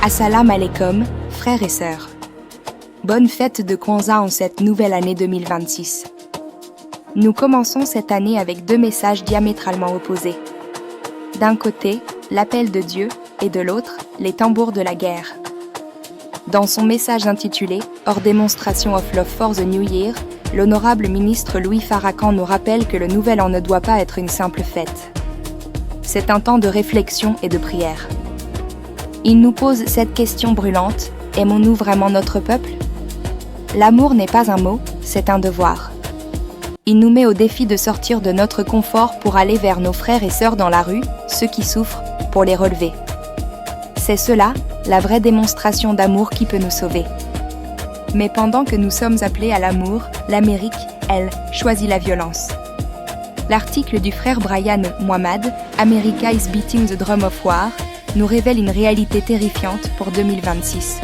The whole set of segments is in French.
Assalam alaikum, frères et sœurs. Bonne fête de Kwanzaa en cette nouvelle année 2026. Nous commençons cette année avec deux messages diamétralement opposés. D'un côté, l'appel de Dieu, et de l'autre, les tambours de la guerre. Dans son message intitulé « Hors démonstration of love for the New Year », l'honorable ministre Louis Farrakhan nous rappelle que le nouvel an ne doit pas être une simple fête. C'est un temps de réflexion et de prière. Il nous pose cette question brûlante, aimons-nous vraiment notre peuple ? L'amour n'est pas un mot, c'est un devoir. Il nous met au défi de sortir de notre confort pour aller vers nos frères et sœurs dans la rue, ceux qui souffrent, pour les relever. C'est cela, la vraie démonstration d'amour qui peut nous sauver. Mais pendant que nous sommes appelés à l'amour, l'Amérique, elle, choisit la violence. L'article du frère Brian Muhammad, America is beating the drum of war, nous révèle une réalité terrifiante pour 2026.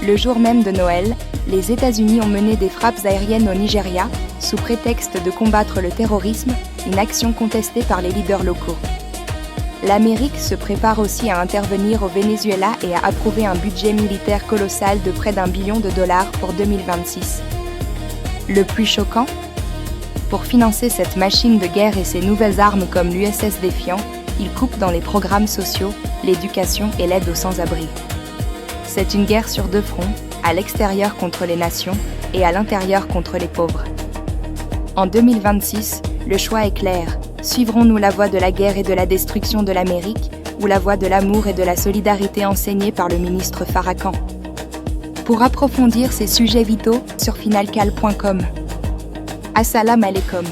Le jour même de Noël, les États-Unis ont mené des frappes aériennes au Nigeria, sous prétexte de combattre le terrorisme, une action contestée par les leaders locaux. L'Amérique se prépare aussi à intervenir au Venezuela et à approuver un budget militaire colossal de près d'1 billion de dollars pour 2026. Le plus choquant ? Pour financer cette machine de guerre et ses nouvelles armes comme l'USS Défiant, il coupe dans les programmes sociaux, l'éducation et l'aide aux sans-abri. C'est une guerre sur deux fronts, à l'extérieur contre les nations et à l'intérieur contre les pauvres. En 2026, le choix est clair. Suivrons-nous la voie de la guerre et de la destruction de l'Amérique ou la voie de l'amour et de la solidarité enseignée par le ministre Farrakhan ? Pour approfondir ces sujets vitaux, sur finalcal.com. Assalam alaikum.